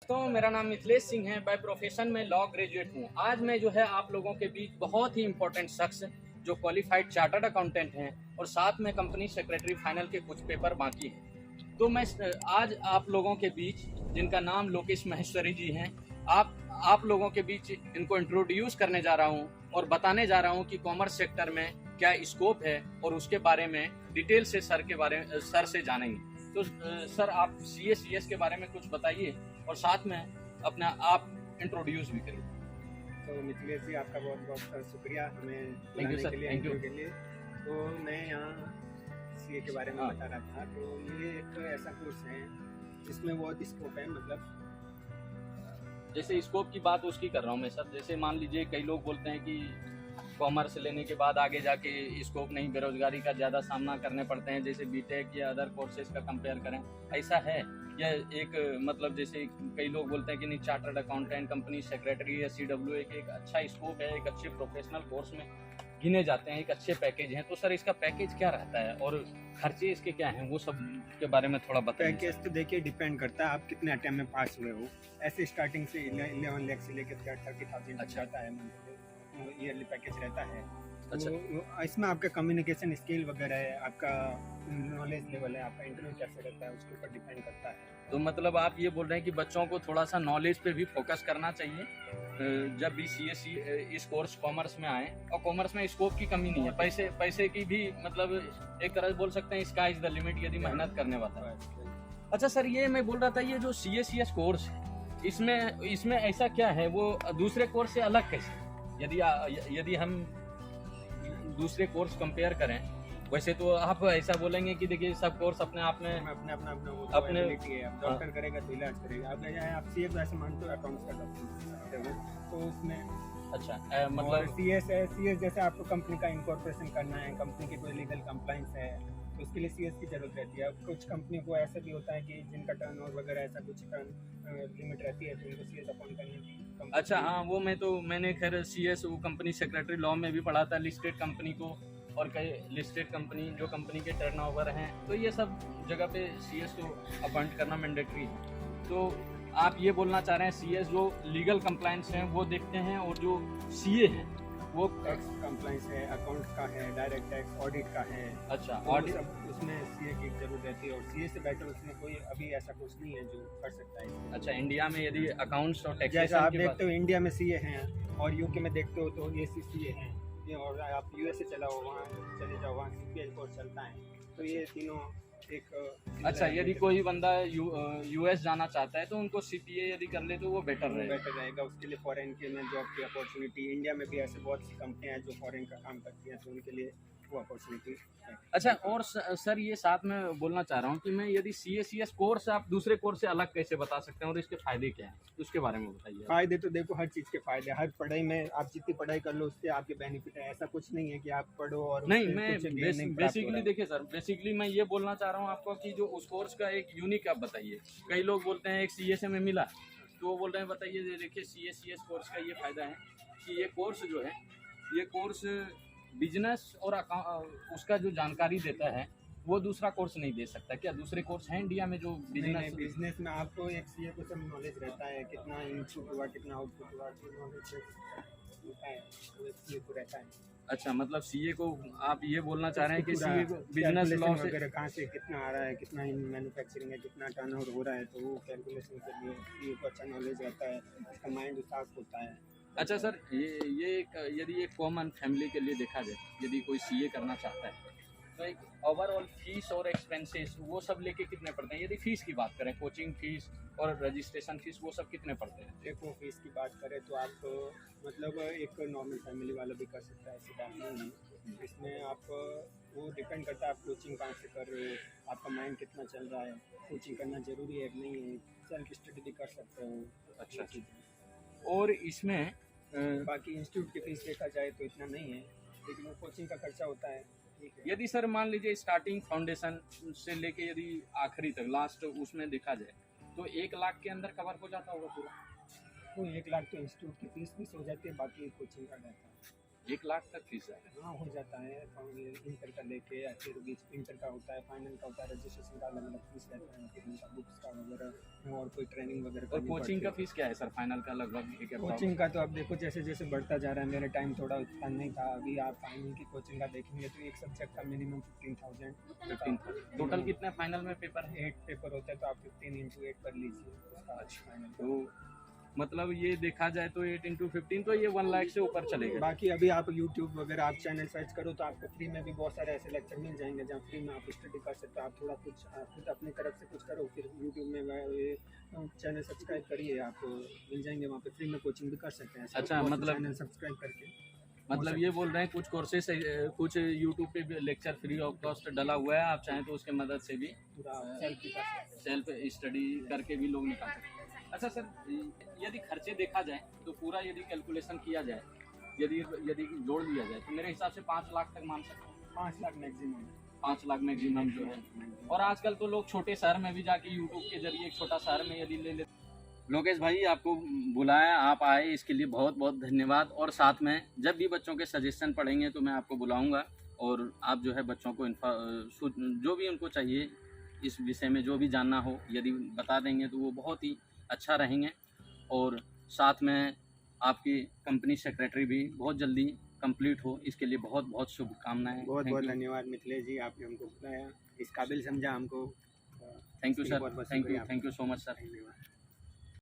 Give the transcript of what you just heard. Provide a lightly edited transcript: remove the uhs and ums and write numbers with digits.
तो मेरा नाम मिथिलेश सिंह है। बाय प्रोफेशन में लॉ ग्रेजुएट हूँ। आज मैं जो है आप लोगों के बीच बहुत ही इंपॉर्टेंट शख्स जो क्वालिफाइड चार्टर्ड अकाउंटेंट हैं और साथ में कंपनी सेक्रेटरी फाइनल के कुछ पेपर बाकी हैं, तो मैं आज आप लोगों के बीच, जिनका नाम लोकेश महेश्वरी जी हैं, आप लोगों के बीच इनको इंट्रोड्यूस करने जा रहा हूँ और बताने जा रहा हूँ कि कॉमर्स सेक्टर में क्या स्कोप है और उसके बारे में डिटेल से सर से जानेंगे। तो सर आप CS के बारे में कुछ बताइए और साथ में अपना आप इंट्रोड्यूस भी करिए। तो मिथिलेश जी, आपका बहुत बहुत शुक्रिया हमें थैंक यू सर। के लिए, थैंक यू के लिए। तो मैं यहाँ CA के बारे में बता रहा था। तो ये एक ऐसा कोर्स है जिसमें बहुत स्कोप है, मतलब जैसे स्कोप की बात उसकी कर रहा हूँ मैं सर। जैसे मान लीजिए कई लोग बोलते हैं कि कॉमर्स लेने के बाद आगे जाके स्कोप नहीं, बेरोजगारी का ज़्यादा सामना करने पड़ते हैं, जैसे बीटेक या अदर कोर्सेज का कंपेयर करें, ऐसा है या एक मतलब जैसे कई लोग बोलते हैं कि नहीं, चार्टर्ड अकाउंटेंट, कंपनी सेक्रेटरी या CWA के एक अच्छा स्कोप है, एक अच्छे प्रोफेशनल कोर्स में गिने जाते हैं, एक अच्छे पैकेज हैं, तो सर इसका पैकेज क्या रहता है और खर्चे इसके क्या हैं, वो सब के बारे में थोड़ा बताइए। पैकेज तो देखिए डिपेंड करता है आप कितने अटेम्प्ट में पास हुए हो। ऐसे स्टार्टिंग से 11 लाख से लेकर 30,000 तक जाता है, ईयरली पैकेज रहता है। अच्छा। तो इसमें आपका कम्युनिकेशन स्किल वगैरह है, आपका नॉलेज लेवल है, आपका इंटरव्यू कैसे रहता है, उसके ऊपर डिपेंड करता है। तो मतलब आप ये बोल रहे हैं कि बच्चों को थोड़ा सा नॉलेज पे भी फोकस करना चाहिए जब भी इस कोर्स कॉमर्स में आए। और कॉमर्स में स्कोप की कमी नहीं है, पैसे की भी, मतलब एक तरह से बोल सकते हैं स्काई इज द लिमिट यदि मेहनत करने वाला है। अच्छा सर, ये मैं बोल रहा था, ये जो CS कोर्स है, इसमें ऐसा क्या है, वो दूसरे कोर्स से अलग कैसे? यदि हम दूसरे कोर्स कंपेयर करें, वैसे तो आप ऐसा बोलेंगे कि देखिए सब कोर्स अपने आप में अपने डॉक्टर करेगा तो इलाज करेगा। अब आप CA तो ऐसे मानते हो अकाउंट्स का डॉक्टर, तो उसमें अच्छा मतलब CS जैसे आपको कंपनी का इनकॉर्पोरेशन करना है, कंपनी की कोई लीगल कंप्लाइंस है, तो उसके लिए CS की जरूरत रहती है। कुछ कंपनी को ऐसा भी होता है कि जिनका टर्नओवर वगैरह ऐसा कुछ लिमिट रहती है, तो उनको CS अपॉइंट करने की। अच्छा हाँ, वो मैंने खैर CS वो कंपनी सेक्रेटरी लॉ में भी पढ़ा था, लिस्टेड कंपनी को और कई लिस्टेड कंपनी जो कंपनी के टर्नओवर हैं, तो ये सब जगह पे CS को अपॉइंट करना मैंडेटरी है। तो आप ये बोलना चाह रहे हैं CS जो लीगल कंप्लाइंस हैं वो देखते हैं, और जो CA है वो टैक्स कंप्लाइंस है, अकाउंट का है, डायरेक्ट टैक्स ऑडिट का है। अच्छा, ऑडिट उसमें CA की जरूरत रहती है, और CA से बेटर उसमें कोई अभी ऐसा कुछ नहीं है जो कर सकता है। अच्छा, इंडिया में यदि अकाउंट्स और जैसा टैक्सेशन आप की देखते हो इंडिया में CA हैं, और UK में देखते हो तो ACCA हैं, और आप USA चला हो, वहाँ चले जाओ, वहाँ CPA कोर्स चलता है। तो ये तीनों एक अच्छा, यदि कोई बंदा US जाना चाहता है तो उनको CPA यदि कर ले तो वो बेटर रहेगा उसके लिए। फॉरेन के में जॉब की अपॉर्चुनिटी, इंडिया में भी ऐसे बहुत सी कंपनियां हैं जो फॉरेन का काम करती हैं, तो उनके लिए वो अपॉर्चुनिटी है। अच्छा, और सर ये साथ में बोलना चाह रहा हूँ कि मैं यदि CS कोर्स आप दूसरे कोर्स से अलग कैसे बता सकते हैं और इसके फायदे क्या हैं, उसके बारे में बताइए। फायदे तो देखो, हर चीज़ के फायदे, हर पढ़ाई में आप जितनी पढ़ाई कर लो उससे आपके बेनिफिट है। ऐसा कुछ नहीं है कि आप पढ़ो और नहीं, मैं बेसिकली देखिए सर, बेसिकली मैं ये बोलना चाह रहा हूँ आपको कि जो उस कोर्स का एक यूनिक आप बताइए। कई लोग बोलते हैं एक CA से में मिला, तो वो बोल रहे हैं बताइए, देखिए CS कोर्स का ये फायदा है कि ये कोर्स जो है, ये कोर्स बिजनेस और उसका जो जानकारी देता है वो दूसरा कोर्स नहीं दे सकता। क्या दूसरे कोर्स हैं इंडिया में जो बिजनेस में आपको एक CA को सब नॉलेज रहता है, कितना इनपुट हुआ, कितना आउटपुट हुआ, नॉलेज होता है, तो एक CA को रहता है। अच्छा, मतलब CA को आप ये बोलना चाह रहे हैं कि CA को बिजनेस लॉ से वगैरह कहाँ से कितना आ रहा है, कितना मैन्युफैक्चरिंग है, कितना टर्नओवर हो रहा है, तो वो कैलकुलेशन के लिए CA को अच्छा नॉलेज रहता है, उसका माइंड साफ होता है। अच्छा सर, ये यदि एक कॉमन फैमिली के लिए देखा जाए, यदि कोई CA करना चाहता है तो एक ओवरऑल फीस और एक्सपेंसेस वो सब लेके कितने पड़ते हैं? यदि फीस की बात करें, कोचिंग फीस और रजिस्ट्रेशन फीस, वो सब कितने पड़ते हैं? देखो, फीस की बात करें तो आप मतलब एक नॉर्मल फैमिली वाला भी कर सकता है, ऐसी बात नहीं है। इसमें आप वो डिपेंड करता है आप कोचिंग कहाँ से कर रहे हो, आपका माइंड कितना चल रहा है, कोचिंग करना ज़रूरी है कि नहीं है, सेल्फ स्टडी भी कर सकते हो। अच्छा, और इसमें बाकी इंस्टीट्यूट की फीस देखा जाए तो इतना नहीं है, लेकिन वो कोचिंग का खर्चा होता है। यदि सर मान लीजिए स्टार्टिंग फाउंडेशन से लेके यदि आखिरी तक लास्ट उसमें देखा जाए तो 1 लाख के अंदर कवर हो जाता होगा पूरा? तो 1 लाख तो इंस्टीट्यूट की फीस हो जाती है, बाकी कोचिंग का रहता है। 1 लाख तक फीस है। हाँ हो जाता है। इंटर का लेके या फिर बीच इंटर का होता है, फाइनल का होता है, रजिस्ट्रेशन का अलग अलग फीस रहता है, फिर उनका बुक्स का वगैरह और कोई ट्रेनिंग वगैरह और करनी कोचिंग पड़ती का है। फीस क्या है सर फाइनल का लगभग एक कोचिंग का तो अब देखो जैसे जैसे बढ़ता जा रहा है, मेरे टाइम थोड़ा उतना नहीं था, अभी आप फाइनल की कोचिंग का देखेंगे तो एक सब्जेक्ट का मिनिमम 15,000 15,000 टोटल कितने फाइनल में पेपर है? 8 पेपर होता है, तो आप 15 into 8 कर लीजिए उसका फाइनल। तो मतलब ये देखा जाए तो 8 into 15 तो ये 1 लाख से ऊपर चलेगा। बाकी अभी आप यूट्यूब वगैरह आप चैनल सर्च करो तो आपको फ्री में भी बहुत सारे ऐसे लेक्चर मिल जाएंगे जहाँ फ्री में आप स्टडी कर सकते हो। आप थोड़ा कुछ खुद अपनी तरफ से कुछ करो, फिर यूट्यूब में चैनल सब्सक्राइब करिए, आपको मिल जाएंगे वहाँ पे फ्री में कोचिंग भी कर सकते हैं। अच्छा, मतलब चैनल सब्सक्राइब करके मतलब ये बोल रहे हैं कुछ कोर्सेज कुछ यूट्यूब पे भी लेक्चर फ्री ऑफ कॉस्ट डला हुआ है, आप चाहें तो उसके मदद से भी पूरा सेल्फ भी कर सकते हैं। सेल्फ स्टडी करके भी लोग निकाल सकते हैं। अच्छा सर, यदि खर्चे देखा जाए तो पूरा यदि कैलकुलेशन किया जाए, यदि यदि जोड़ दिया जाए तो मेरे हिसाब से 5 लाख तक मान सकते हैं। 5 लाख मैक्सिमम 5 लाख मैक्सिमम जो है। और आजकल तो लोग छोटे शहर में भी जाके यूट्यूब के जरिए एक छोटा शहर में यदि ले लेते। लोकेश भाई आपको बुलाया, आप आए, इसके लिए बहुत बहुत धन्यवाद। और साथ में जब भी बच्चों के सजेशन पढ़ेंगे तो मैं आपको बुलाऊंगा और आप जो है बच्चों को जो भी उनको चाहिए इस विषय में जो भी जानना हो यदि बता देंगे तो वो बहुत ही अच्छा रहेंगे। और साथ में आपकी कंपनी सेक्रेटरी भी बहुत जल्दी कंप्लीट हो, इसके लिए बहुत बहुत शुभकामनाएं। बहुत बहुत धन्यवाद मिथिलेश जी, आपने हमको बुलाया, इस काबिल समझा हमको। Thank you sir, thank you so much sir. धन्यवाद।